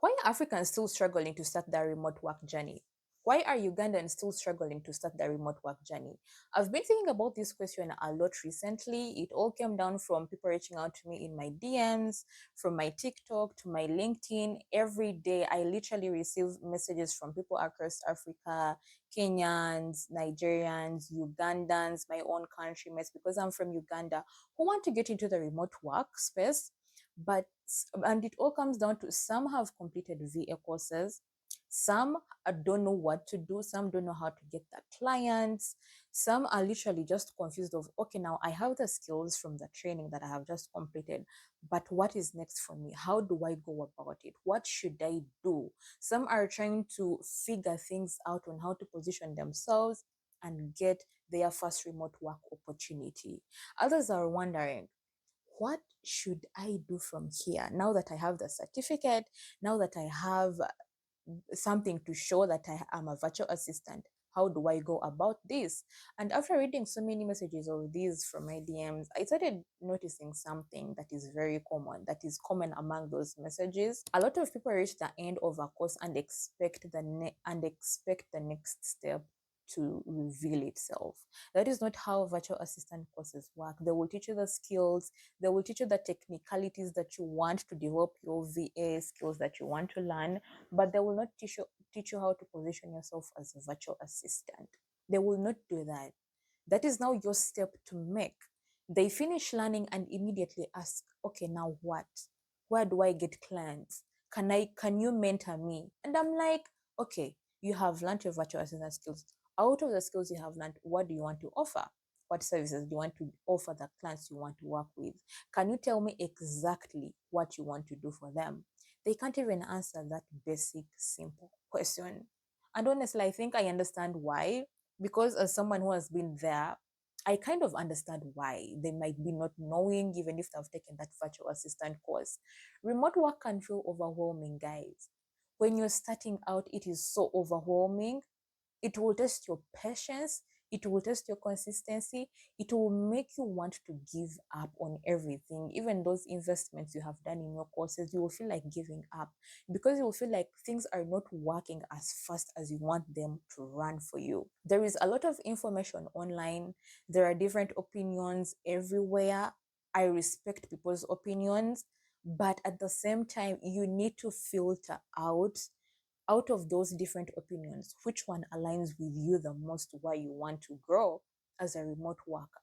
Why are Africans still struggling to start their remote work journey? Why are Ugandans still struggling to start their remote work journey? I've been thinking about this question a lot recently. It all came down from people reaching out to me in my DMs, from my TikTok to my LinkedIn. Every day, I literally receive messages from people across Africa, Kenyans, Nigerians, Ugandans, my own countrymates, because I'm from Uganda, who want to get into the remote work space, but and it all comes down to some have completed VA courses, some don't know what to do, some don't know how to get the clients, some are literally just confused of, okay, now I have the skills from the training that I have just completed, but what is next for me? How do I go about it? What should I do? Some are trying to figure things out on how to position themselves and get their first remote work opportunity. Others are wondering, what should I do from here? Now that I have the certificate, now that I have something to show that I am a virtual assistant, how do I go about this? And after reading so many messages of these from my DMs, I started noticing something that is very common, that is common among those messages. A lot of people reach the end of a course and expect the next step to reveal itself. That is not how virtual assistant courses work. They will teach you the skills, they will teach you the technicalities that you want to develop your VA skills that you want to learn, but they will not teach you how to position yourself as a virtual assistant. They will not do that. That is now your step to make. They finish learning and immediately ask, okay, now what? Where do I get clients? Can you mentor me? And I'm like, okay, you have learned your virtual assistant skills. Out of the skills you have learned, what do you want to offer? What services do you want to offer the clients you want to work with? Can you tell me exactly what you want to do for them? They can't even answer that basic, simple question. And honestly, I think I understand why, because as someone who has been there, I kind of understand why they might be not knowing, even if they've taken that virtual assistant course. Remote work can feel overwhelming, guys. When you're starting out, it is so overwhelming. It will test your patience, it will test your consistency, it will make you want to give up on everything. Even those investments you have done in your courses, you will feel like giving up because you will feel like things are not working as fast as you want them to run for you. There is a lot of information online, there are different opinions everywhere. I respect people's opinions, but at the same time, you need to filter out of those different opinions, which one aligns with you the most, why you want to grow as a remote worker.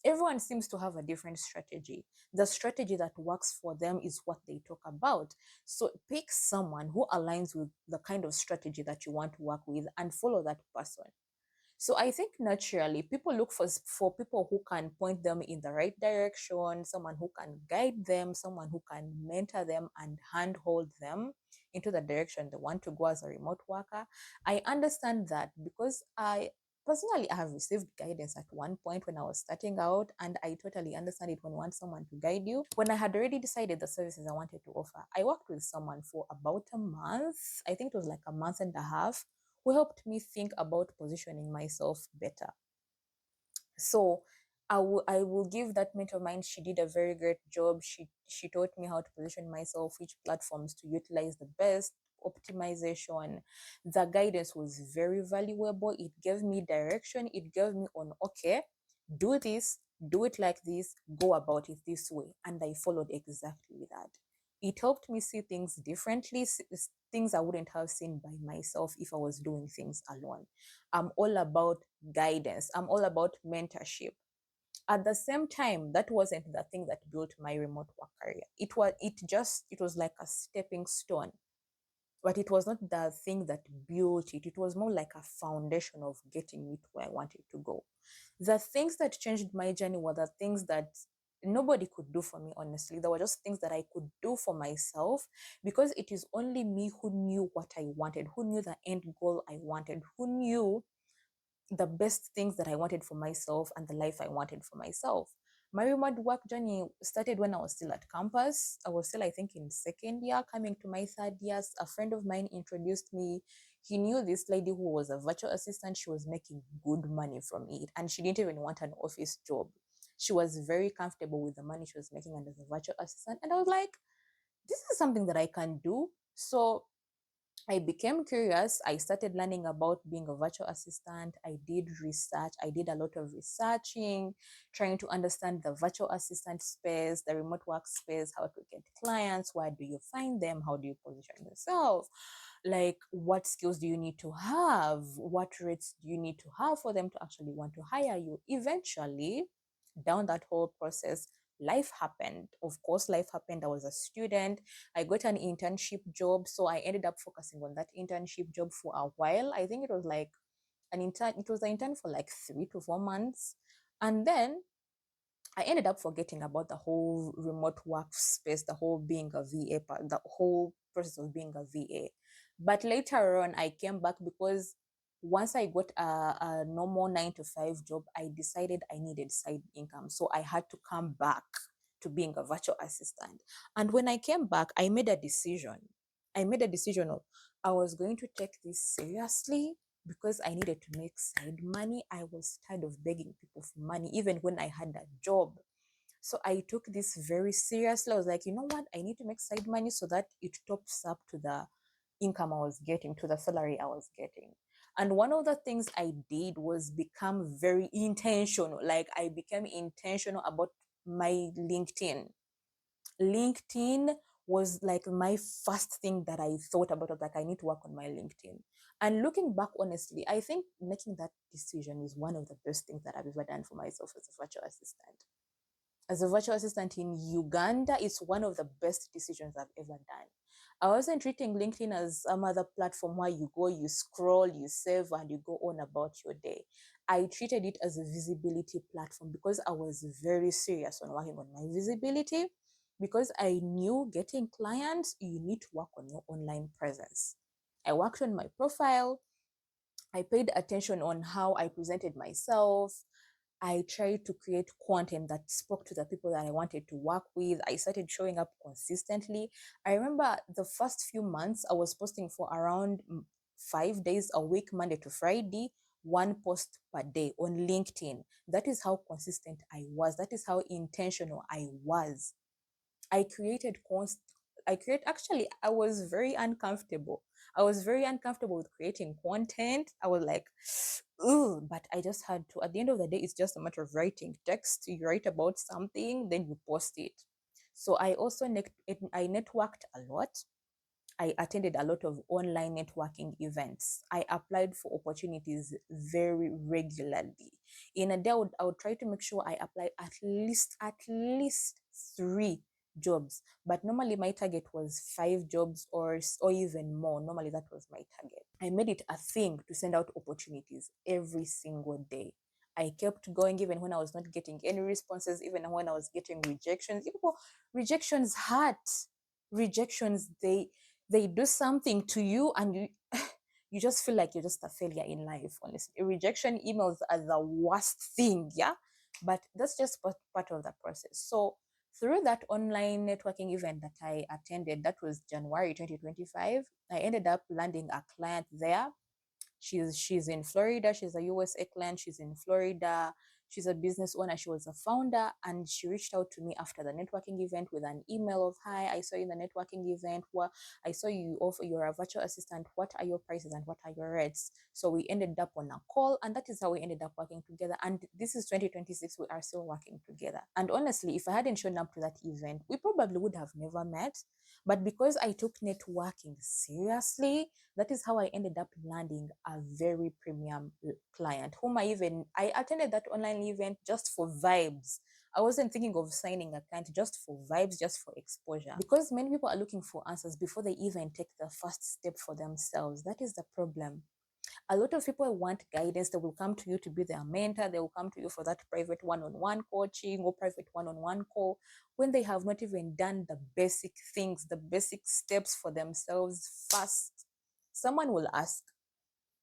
Everyone seems to have a different strategy. The strategy that works for them is what they talk about. So pick someone who aligns with the kind of strategy that you want to work with and follow that person. So I think naturally people look for people who can point them in the right direction, someone who can guide them, someone who can mentor them and handhold them into the direction they want to go as a remote worker. I understand that because I have received guidance at one point when I was starting out, and I totally understand it when you want someone to guide you. When I had already decided the services I wanted to offer, I worked with someone for about a month. I think it was like a month and a half, who helped me think about positioning myself better. So I will give that mate of mine. She did a very great job. She taught me how to position myself, which platforms to utilize the best, optimization. The guidance was very valuable. It gave me direction. It gave me on, okay, do this, do it like this, go about it this way. And I followed exactly that. It helped me see things differently, things I wouldn't have seen by myself if I was doing things alone. I'm all about guidance. I'm all about mentorship. At the same time, that wasn't the thing that built my remote work career. It was like a stepping stone, but it was not the thing that built it. It was more like a foundation of getting me to where I wanted to go. The things that changed my journey were the things that nobody could do for me, honestly. There were just things that I could do for myself because it is only me who knew what I wanted, who knew the end goal I wanted, who knew the best things that I wanted for myself and the life I wanted for myself. My remote work journey started when I was still at campus. I was still, I think, in second year, coming to my third year. A friend of mine introduced me. He knew this lady who was a virtual assistant. She was making good money from it, and she didn't even want an office job. She was very comfortable with the money she was making and as a virtual assistant. And I was like, this is something that I can do. So I became curious. I started learning about being a virtual assistant. I did research. I did a lot of researching, trying to understand the virtual assistant space, the remote work space, how to get clients, where do you find them, how do you position yourself, like what skills do you need to have, what rates do you need to have for them to actually want to hire you. Eventually, down that whole process, life happened. Of course, life happened. I was a student. I got an internship job. So I ended up focusing on that internship job for a while. I think it was like an intern for like 3 to 4 months. And then I ended up forgetting about the whole remote work space, the whole being a VA part, the whole process of being a VA. But later on, I came back because once I got a normal 9 to 5 job, I decided I needed side income. So I had to come back to being a virtual assistant. And when I came back, I made a decision. I made a decision of I was going to take this seriously because I needed to make side money. I was tired of begging people for money, even when I had a job. So I took this very seriously. I was like, you know what? I need to make side money so that it tops up to the income I was getting, to the salary I was getting. And one of the things I did was become very intentional. Like I became intentional about my LinkedIn. LinkedIn was like my first thing that I thought about. Like I need to work on my LinkedIn. And looking back, honestly, I think making that decision is one of the best things that I've ever done for myself as a virtual assistant. As a virtual assistant in Uganda, it's one of the best decisions I've ever done. I wasn't treating LinkedIn as some other platform where you go, you scroll, you save, and you go on about your day. I treated it as a visibility platform because I was very serious on working on my visibility, because I knew getting clients, you need to work on your online presence. I worked on my profile. I paid attention on how I presented myself. I tried to create content that spoke to the people that I wanted to work with. I started showing up consistently. I remember the first few months, I was posting for around 5 days a week, Monday to Friday, one post per day on LinkedIn. That is how consistent I was. That is how intentional I was. I created const I create actually I was very uncomfortable. I was very uncomfortable with creating content. I was like, ooh, but I just had to. At the end of the day, it's just a matter of writing text. You write about something, then you post it. So I also I networked a lot. I attended a lot of online networking events. I applied for opportunities very regularly. In a day, I would try to make sure I apply at least 3 jobs. But normally my target was 5 jobs or even more. Normally that was my target. I made it a thing to send out opportunities every single day. I kept going even when I was not getting any responses, even when I was getting rejections. People, rejections hurt. Rejections, they do something to you, and you you just feel like you're just a failure in life. Honestly, rejection emails are the worst thing. Yeah, but that's just part of the process. So through that online networking event that I attended, that was January 2025, I ended up landing a client there. She's in Florida. She's a USA client. She's in Florida. She's a business owner. She was a founder, and she reached out to me after the networking event with an email of, "Hi, I saw you in the networking event. What I saw you offer. You're a virtual assistant. What are your prices and what are your rates?" So we ended up on a call, and that is how we ended up working together. And this is 2026. We are still working together. And honestly, if I hadn't shown up to that event, we probably would have never met. But because I took networking seriously, that is how I ended up landing a very premium client whom I attended that online event just for vibes. I wasn't thinking of signing a client, just for vibes, just for exposure. Because many people are looking for answers before they even take the first step for themselves. That is the problem. A lot of people want guidance. They will come to you to be their mentor. They will come to you for that private one-on-one coaching or private one-on-one call when they have not even done the basic things, the basic steps for themselves first. Someone will ask,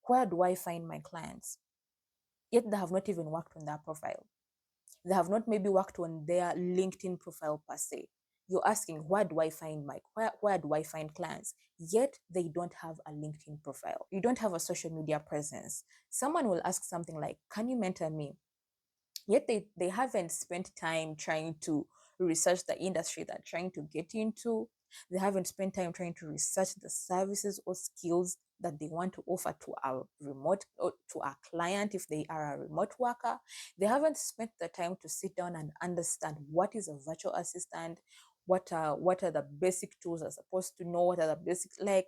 where do I find my clients? Yet they have not even worked on their profile. They have not maybe worked on their LinkedIn profile per se. You're asking, where do I find clients? Yet they don't have a LinkedIn profile. You don't have a social media presence. Someone will ask something like, can you mentor me? Yet they haven't spent time trying to research the industry they're trying to get into. They haven't spent time trying to research the services or skills that they want to offer to our remote or to our client if they are a remote worker. They haven't spent the time to sit down and understand what is a virtual assistant, what are the basic tools they're supposed to know, what are the basic, like,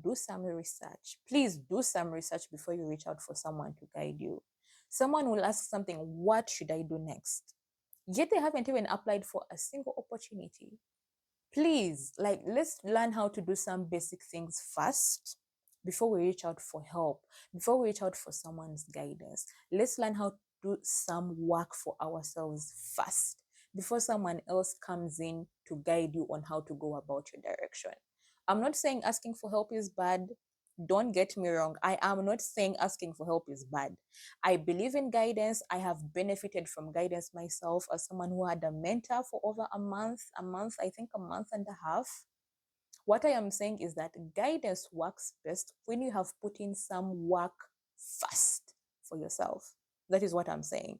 do some research. Please do some research before you reach out for someone to guide you. Someone will ask something, what should I do next? Yet they haven't even applied for a single opportunity. Please, like, let's learn how to do some basic things first before we reach out for help, before we reach out for someone's guidance. Let's learn how to do some work for ourselves first before someone else comes in to guide you on how to go about your direction. I'm not saying asking for help is bad. Don't get me wrong. I am not saying asking for help is bad. I believe in guidance. I have benefited from guidance myself as someone who had a mentor for over I think a month and a half. What I am saying is that guidance works best when you have put in some work first for yourself. That is what I'm saying.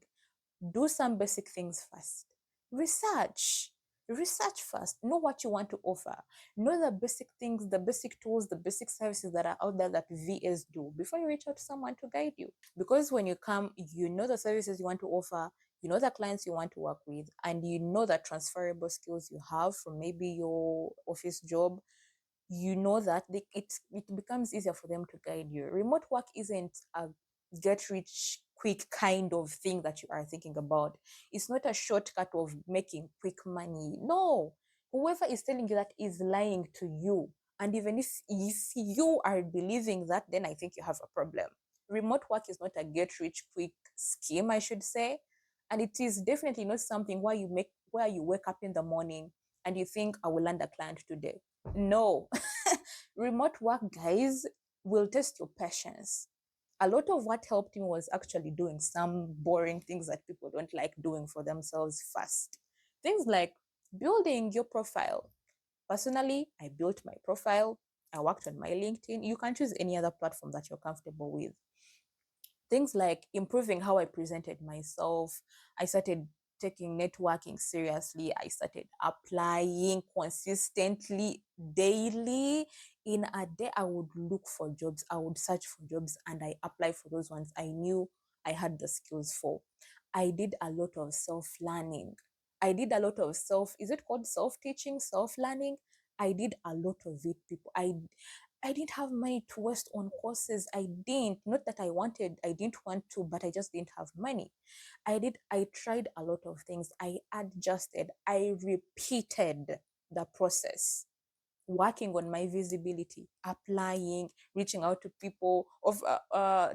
Do some basic things first. Research. Research first. Know what you want to offer. Know the basic things, the basic tools, the basic services that are out there that VAs do before you reach out to someone to guide you. Because when you come, you know the services you want to offer, you know the clients you want to work with, and you know the transferable skills you have from maybe your office job. You know that it becomes easier for them to guide you. Remote work isn't a get rich quick kind of thing that you are thinking about. It's not a shortcut of making quick money. No, whoever is telling you that is lying to you. And even if you are believing that, then I think you have a problem. Remote work is not a get rich quick scheme, I should say. And it is definitely not something where you wake up in the morning and you think, I will land a client today. No. Remote work, guys, will test your patience. A lot of what helped me was actually doing some boring things that people don't like doing for themselves first. Things like building your profile. Personally, I built my profile. I worked on my LinkedIn. You can choose any other platform that you're comfortable with. Things like improving how I presented myself. I started taking networking seriously. I started applying consistently, daily. In a day, I would look for jobs, I would search for jobs, and I apply for those ones I knew I had the skills for. I did a lot of self learning. I did a lot of is it called self teaching, self learning? I did a lot of it, people. I didn't have money to waste on courses. I didn't, not that I didn't want to, but I just didn't have money. I tried a lot of things. I adjusted, I repeated the process, working on my visibility, applying, reaching out to people,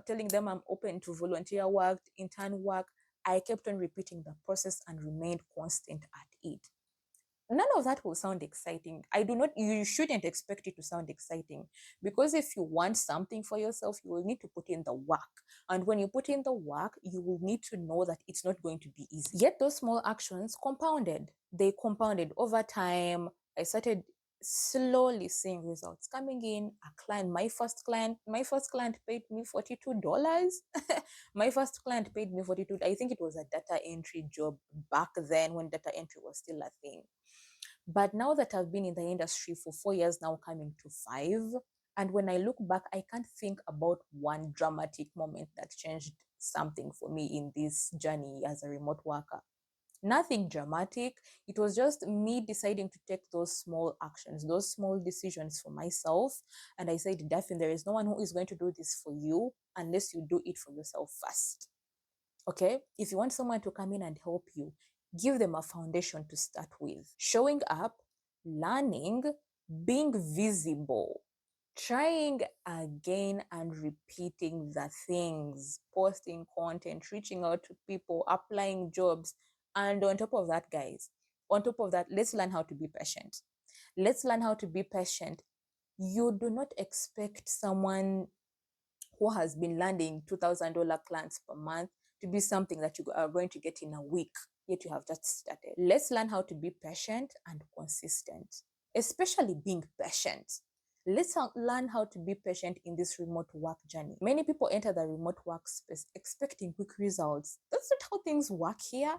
telling them I'm open to volunteer work, intern work. I kept on repeating the process and remained constant at it. None of that will sound exciting. You shouldn't expect it to sound exciting, because if you want something for yourself, you will need to put in the work. And when you put in the work, you will need to know that it's not going to be easy. Yet those small actions compounded. They compounded over time. I started slowly seeing results coming in. My first client paid me $42. My first client paid me 42. I think it was a data entry job back then when data entry was still a thing. But now that I've been in the industry for 4 years now, coming to 5, and when I look back, I can't think about one dramatic moment that changed something for me in this journey as a remote worker. Nothing dramatic. It was just me deciding to take those small actions, those small decisions for myself. And I said, Daphne, there is no one who is going to do this for you unless you do it for yourself first. Okay? If you want someone to come in and help you, give them a foundation to start with. Showing up, learning, being visible, trying again and repeating the things, posting content, reaching out to people, applying jobs. And on top of that, guys, on top of that, let's learn how to be patient. Let's learn how to be patient. You do not expect someone who has been landing $2,000 clients per month to be something that you are going to get in a week, yet you have just started. Let's learn how to be patient and consistent, especially being patient. Let's learn how to be patient in this remote work journey. Many people enter the remote work space expecting quick results. That's not how things work here.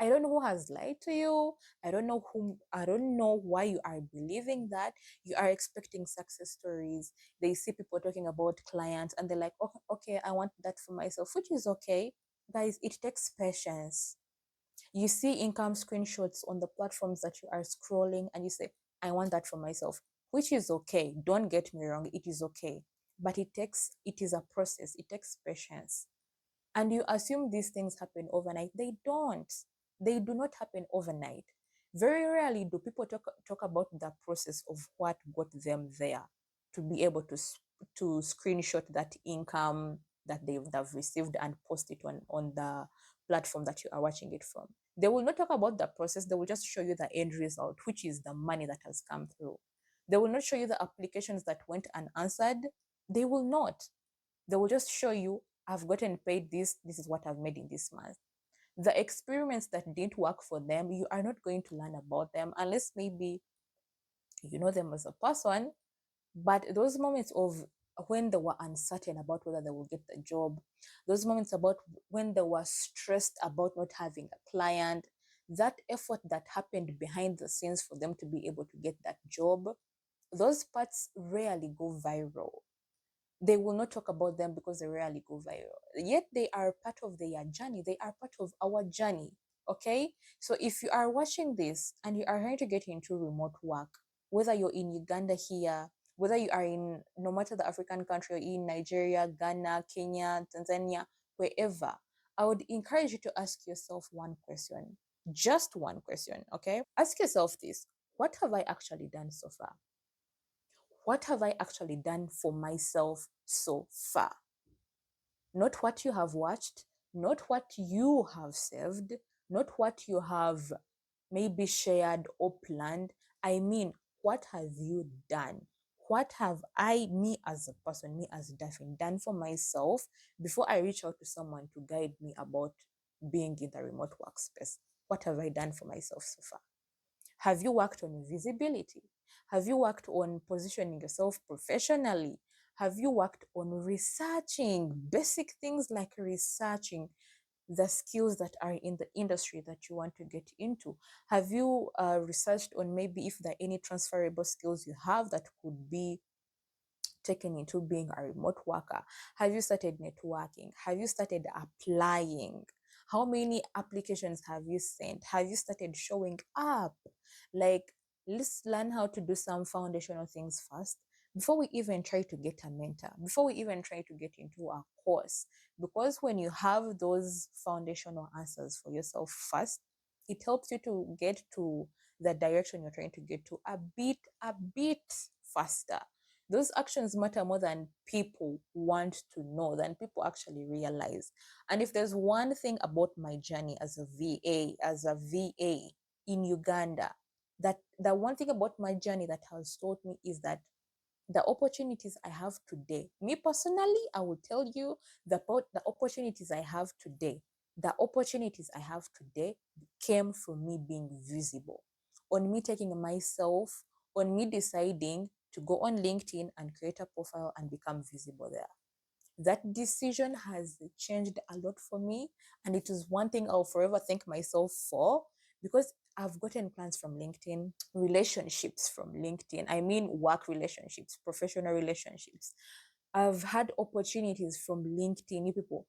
I don't know who has lied to you. I don't know why you are believing that. You are expecting success stories. They see people talking about clients and they're like, oh, okay, I want that for myself, which is okay. Guys, it takes patience. You see income screenshots on the platforms that you are scrolling and you say, I want that for myself, which is okay. Don't get me wrong, it is okay. But it is a process, it takes patience. And you assume these things happen overnight. They don't. They do not happen overnight. Very rarely do people talk about the process of what got them there to be able to screenshot that income that they would have received and post it on the platform that you are watching it from. They will not talk about the process. They will just show you the end result, which is the money that has come through. They will not show you the applications that went unanswered. They will not. They will just show you, I've gotten paid this, this is what I've made in this month. The experiments that didn't work for them, you are not going to learn about them unless maybe you know them as a person. But those moments of when they were uncertain about whether they will get the job, those moments about when they were stressed about not having a client, that effort that happened behind the scenes for them to be able to get that job, those parts rarely go viral. They will not talk about them because they rarely go viral. Yet they are part of their journey. They are part of our journey. Okay. So if you are watching this and you are trying to get into remote work, whether you're in Uganda here, whether you are in no matter the African country, or in Nigeria, Ghana, Kenya, Tanzania, wherever, I would encourage you to ask yourself one question. Just one question. Okay. Ask yourself this: what have I actually done so far? What have I actually done for myself so far? Not what you have watched, not what you have saved, not what you have maybe shared or planned. I mean, what have you done? What have I, me as a person, me as Daphne, done for myself before I reach out to someone to guide me about being in the remote workspace? What have I done for myself so far? Have you worked on visibility? Have you worked on positioning yourself professionally? Have you worked on researching basic things like researching the skills that are in the industry that you want to get into? Have you researched on maybe if there are any transferable skills you have that could be taken into being a remote worker? Have you started networking? Have you started applying? How many applications have you sent? Have you started showing up? Like, let's learn how to do some foundational things first before we even try to get a mentor, before we even try to get into a course. Because when you have those foundational answers for yourself first, it helps you to get to the direction you're trying to get to a bit faster. Those actions matter more than people want to know, than people actually realize. And if there's one thing about my journey as a VA in Uganda, that the one thing about my journey that has taught me is that the opportunities I have today, me personally, I will tell you the opportunities I have today, the opportunities I have today came from me being visible, on me taking myself, on me deciding to go on LinkedIn and create a profile and become visible there. That decision has changed a lot for me, and it is one thing I'll forever thank myself for, because I've gotten plans from LinkedIn, relationships from LinkedIn. I mean, work relationships, professional relationships. I've had opportunities from LinkedIn. You people,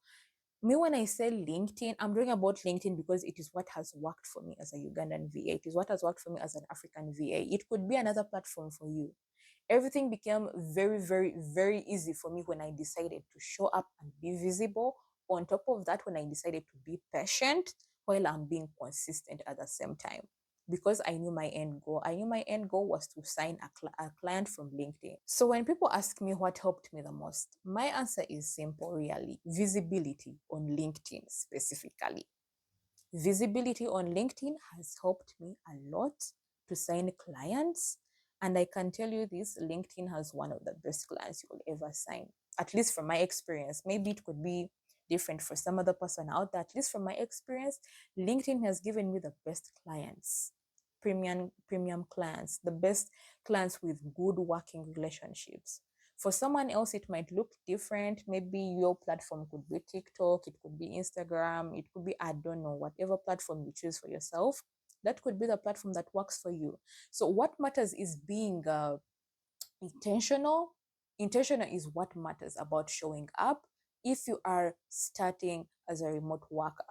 me, when I say LinkedIn, I'm talking about LinkedIn because it is what has worked for me as a Ugandan VA. It is what has worked for me as an African VA. It could be another platform for you. Everything became very, very, very easy for me when I decided to show up and be visible. On top of that, when I decided to be patient while I'm being consistent at the same time, because I knew my end goal. I knew my end goal was to sign a client from LinkedIn. So when people ask me what helped me the most, my answer is simple, really: visibility on LinkedIn specifically. Visibility on LinkedIn has helped me a lot to sign clients. And I can tell you this: LinkedIn has one of the best clients you will ever sign, at least from my experience. Maybe it could be different for some other person out there. At least from my experience, LinkedIn has given me the best clients, premium clients, the best clients with good working relationships. For someone else, it might look different. Maybe your platform could be TikTok, it could be Instagram, it could be, I don't know, whatever platform you choose for yourself. That could be the platform that works for you. So what matters is being intentional. Intentional is what matters about showing up. If you are starting as a remote worker,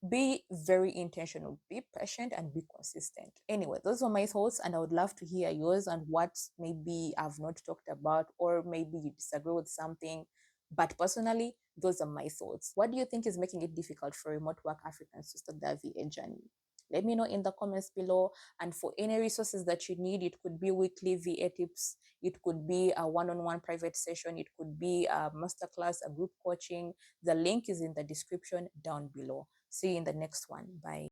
be very intentional, be patient, and be consistent. Anyway, those are my thoughts, and I would love to hear yours and what maybe I've not talked about, or maybe you disagree with something. But personally, those are my thoughts. What do you think is making it difficult for remote work Africans to start their VA journey? Let me know in the comments below. And for any resources that you need, it could be weekly VA tips, it could be a one-on-one private session, it could be a masterclass, a group coaching. The link is in the description down below. See you in the next one. Bye.